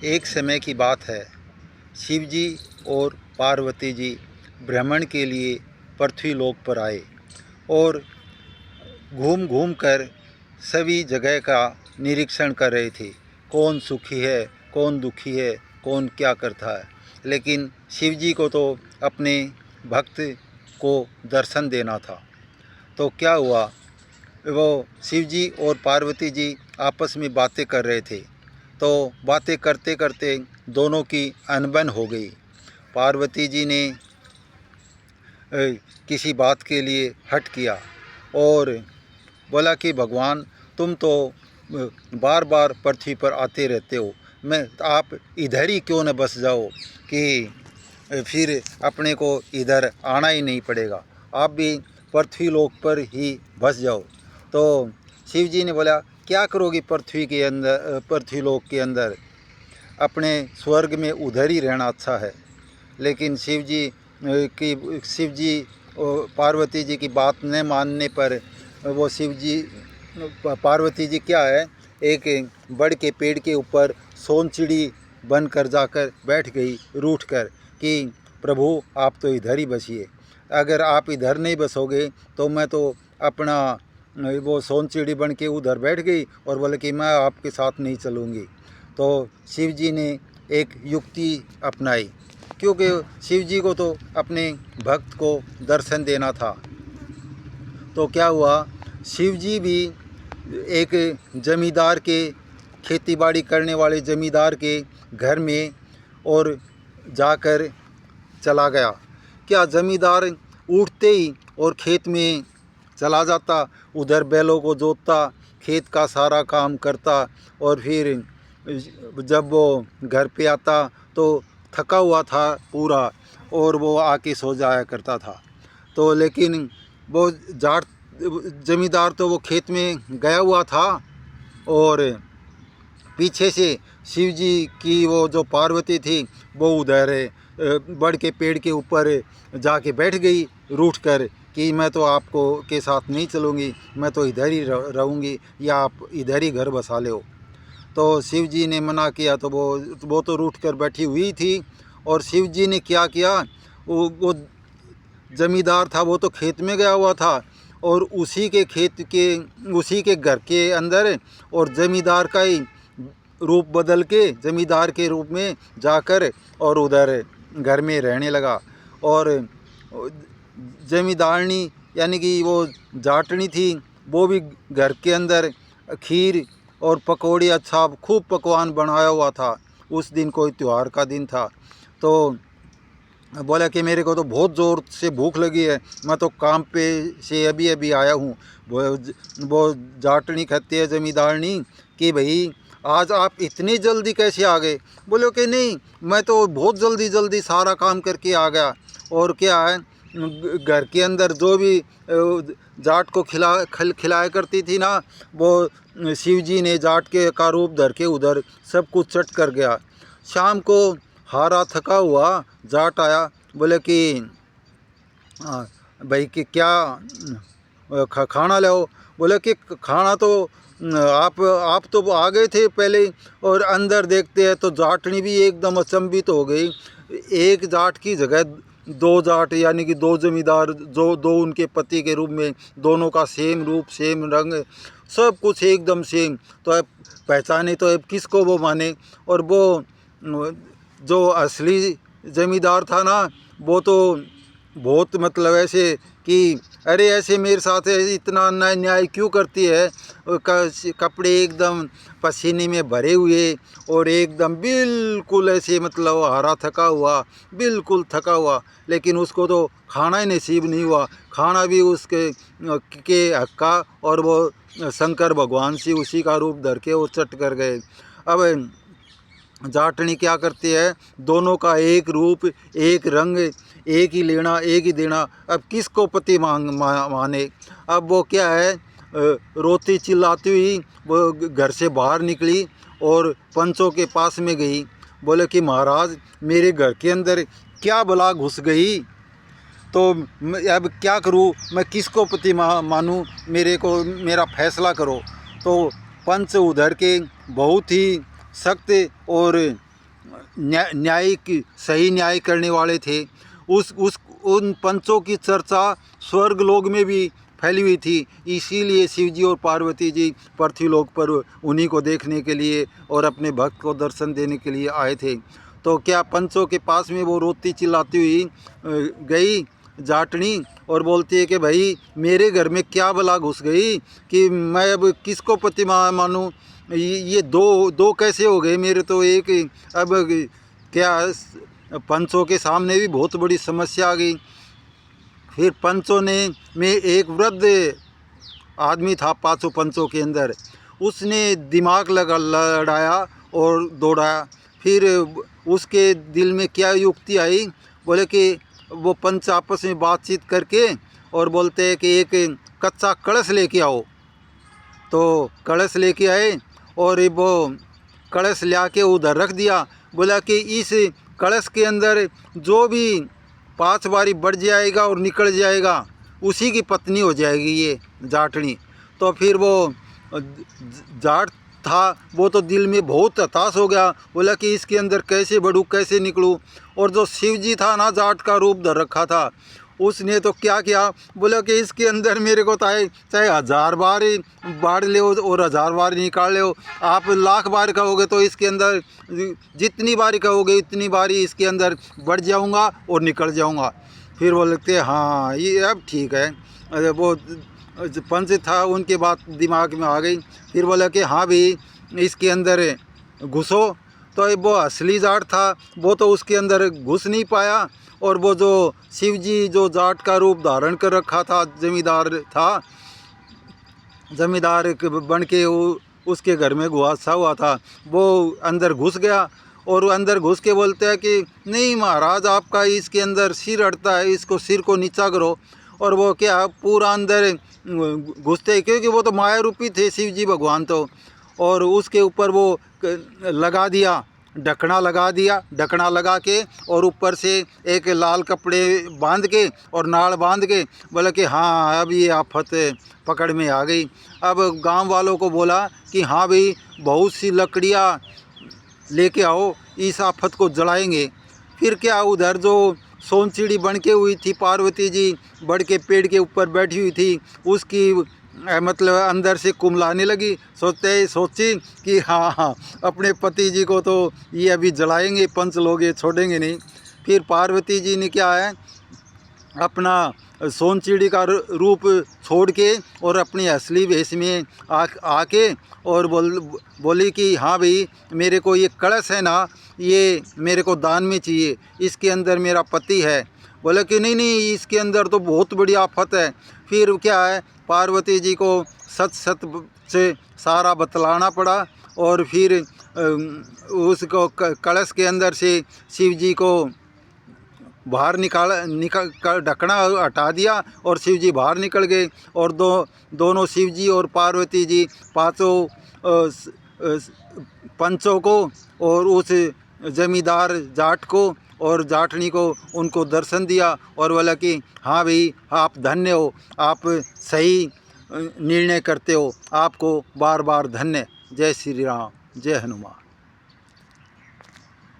एक समय की बात है, शिव जी और पार्वती जी भ्रमण के लिए पृथ्वी लोक पर आए और घूम घूम कर सभी जगह का निरीक्षण कर रहे थे। कौन सुखी है, कौन दुखी है, कौन क्या करता है। लेकिन शिव जी को तो अपने भक्त को दर्शन देना था। तो क्या हुआ, वो शिव जी और पार्वती जी आपस में बातें कर रहे थे। तो बातें करते करते दोनों की अनबन हो गई। पार्वती जी ने किसी बात के लिए हट किया और बोला कि भगवान, तुम तो बार बार पृथ्वी पर आते रहते हो, मैं आप इधर ही क्यों न बस जाओ कि फिर अपने को इधर आना ही नहीं पड़ेगा, आप भी पृथ्वी लोक पर ही बस जाओ। तो शिव जी ने बोला, क्या करोगी पृथ्वी के अंदर, पृथ्वी लोक के अंदर, अपने स्वर्ग में उधर ही रहना अच्छा है। लेकिन शिव जी पार्वती जी की बात न मानने पर वो पार्वती जी क्या है, एक बड़ के पेड़ के ऊपर सोनचिड़ी बन कर जाकर बैठ गई रूठ कर कि प्रभु आप तो इधर ही बसिए, अगर आप इधर नहीं बसोगे तो मैं तो अपना वो सोनचिड़ी बन के उधर बैठ गई और बोले कि मैं आपके साथ नहीं चलूँगी। तो शिव जी ने एक युक्ति अपनाई, क्योंकि शिव जी को तो अपने भक्त को दर्शन देना था। तो क्या हुआ, शिव जी भी एक जमींदार के, खेतीबाड़ी करने वाले जमींदार के घर में और जाकर चला गया। क्या जमींदार उठते ही और खेत में चला जाता, उधर बैलों को जोतता, खेत का सारा काम करता और फिर जब वो घर पे आता तो थका हुआ था पूरा और वो आके सो जाया करता था। तो लेकिन वो जाट जमींदार तो वो खेत में गया हुआ था और पीछे से शिव जी की वो जो पार्वती थी वो उधर बड़ के पेड़ के ऊपर जाके बैठ गई रूठ कर कि मैं तो आपको के साथ नहीं चलूँगी, मैं तो इधर ही रहूँगी, या आप इधर ही घर बसा लो। तो शिव जी ने मना किया तो वो तो रूठ कर बैठी हुई थी। और शिव जी ने क्या किया, वो जमींदार था वो तो खेत में गया हुआ था और उसी के घर के अंदर और जमींदार का ही रूप बदल के जमींदार के रूप में जाकर और उधर घर में रहने लगा। और जमींदारनी यानी कि वो जाटनी थी, वो भी घर के अंदर खीर और पकौड़ी अच्छा खूब पकवान बनाया हुआ था। उस दिन कोई त्यौहार का दिन था। तो बोला कि मेरे को तो बहुत ज़ोर से भूख लगी है, मैं तो काम पे से अभी अभी आया हूँ। वो जाटनी कहती है जमींदारनी कि भाई आज आप इतनी जल्दी कैसे आ गए। बोले कि नहीं, मैं तो बहुत जल्दी सारा काम करके आ गया। और क्या है, घर के अंदर जो भी जाट को खिलाया करती थी ना, वो शिव जी ने जाट के का रूप धर के उधर सब कुछ चट कर गया। शाम को हारा थका हुआ जाट आया, बोले कि भाई कि क्या खाना लाओ। बोले कि खाना तो आप तो आ गए थे पहले, और अंदर देखते हैं तो जाटनी भी एकदम अचंभित हो गई। एक जाट की जगह दो जाट यानी कि दो जमींदार, जो दो उनके पति के रूप में, दोनों का सेम रूप सेम रंग सब कुछ एकदम सेम। तो अब पहचाने तो अब किसको वो माने। और वो जो असली जमींदार था ना, वो तो बहुत मतलब ऐसे कि अरे ऐसे मेरे साथ इतना न्याय क्यों करती है। कपड़े एकदम पसीने में भरे हुए और एकदम बिल्कुल ऐसे मतलब हारा थका हुआ, बिल्कुल थका हुआ। लेकिन उसको तो खाना ही नसीब नहीं हुआ, खाना भी उसके के हक्का, और वो शंकर भगवान से उसी का रूप धर के वो चट कर गए। अब जाटनी क्या करती है, दोनों का एक रूप एक रंग, एक ही लेना एक ही देना, अब किसको पति माने। अब वो क्या है, रोती चिल्लाती हुई वो घर से बाहर निकली और पंचों के पास में गई। बोले कि महाराज, मेरे घर के अंदर क्या बला घुस गई, तो अब क्या करूं, मैं किसको पति मानूं, मेरे को मेरा फैसला करो। तो पंच उधर के बहुत ही सख्त और न्यायिक सही न्याय करने वाले थे। उन पंचों की चर्चा स्वर्ग लोक में भी फैली हुई थी। इसीलिए शिवजी और पार्वती जी पृथ्वीलोक पर उन्हीं को देखने के लिए और अपने भक्त को दर्शन देने के लिए आए थे। तो क्या पंचों के पास में वो रोती चिल्लाती हुई गई जाटनी और बोलती है कि भाई मेरे घर में क्या बला घुस गई कि मैं अब किसको पति मानूं, ये दो कैसे हो गए मेरे तो एक। अब क्या पंचों के सामने भी बहुत बड़ी समस्या आ गई। फिर पंचों में एक वृद्ध आदमी था पांचों पंचों के अंदर, उसने दिमाग लड़ाया और दौड़ाया। फिर उसके दिल में क्या युक्ति आई, बोले कि वो पंच आपस में बातचीत करके और बोलते हैं कि एक कच्चा कलश लेके आओ। तो कलश लेके आए और वो कलश ला के उधर रख दिया। बोला कि इस कलश के अंदर जो भी 5 बारी बढ़ जाएगा और निकल जाएगा उसी की पत्नी हो जाएगी ये जाटनी। तो फिर वो जाट था वो तो दिल में बहुत हताश हो गया। बोला कि इसके अंदर कैसे बढ़ूँ कैसे निकलूँ। और जो शिवजी था ना जाट का रूप धर रखा था, उसने तो क्या किया, बोला कि इसके अंदर मेरे को चाहे 1000 बार बाढ़ ले और 1000 बार निकाल ले, आप 1,00,000 बार कहोगे तो इसके अंदर जितनी बारी कहोगे इतनी बारी इसके अंदर बढ़ जाऊंगा और निकल जाऊंगा। फिर वो लगते हाँ ये अब ठीक है। वो पंच था उनके बात दिमाग में आ गई। फिर बोला कि हाँ भाई इसके अंदर घुसो। तो वो असली जाट था वो तो उसके अंदर घुस नहीं पाया। और वो जो शिवजी जो जाट का रूप धारण कर रखा था, जमींदार बन के उसके घर में घुसा हुआ था, वो अंदर घुस गया। और अंदर घुस के बोलते हैं कि नहीं महाराज आपका इसके अंदर सिर अड़ता है, इसको सिर को नीचा करो। और वो क्या पूरा अंदर घुसते, क्योंकि वो तो माया रूपी थे शिवजी भगवान तो। और उसके ऊपर वो लगा दिया ढकना लगा के और ऊपर से एक लाल कपड़े बांध के और नाड़ बांध के बोला कि हाँ अब ये आफत पकड़ में आ गई। अब गांव वालों को बोला कि हाँ भाई बहुत सी लकड़ियाँ लेके आओ, इस आफत को जलाएंगे। फिर क्या उधर जो सोनचिड़ी बन के हुई थी पार्वती जी बढ़ के पेड़ के ऊपर बैठी हुई थी, उसकी मतलब अंदर से कुमलाने लगी। सोची कि हाँ अपने पति जी को तो ये अभी जलाएंगे, पंच लोग ये छोड़ेंगे नहीं। फिर पार्वती जी ने क्या है अपना सोनचिड़ी का रूप छोड़ के और अपनी असली वेश में आके और बोली कि हाँ भाई मेरे को ये कलश है ना, ये मेरे को दान में चाहिए, इसके अंदर मेरा पति है। बोले कि नहीं इसके अंदर तो बहुत बड़ी आफत है। फिर क्या है पार्वती जी को सच से सारा बतलाना पड़ा। और फिर उसको कलश के अंदर से शिव जी को बाहर निकल ढकना हटा दिया और शिव जी बाहर निकल गए। और दोनों शिव जी और पार्वती जी पांचों पंचों को और उस जमींदार जाट को और जाटनी को उनको दर्शन दिया और बोला कि हाँ भाई आप धन्य हो, आप सही निर्णय करते हो, आपको बार बार धन्य। जय श्री राम, जय हनुमान।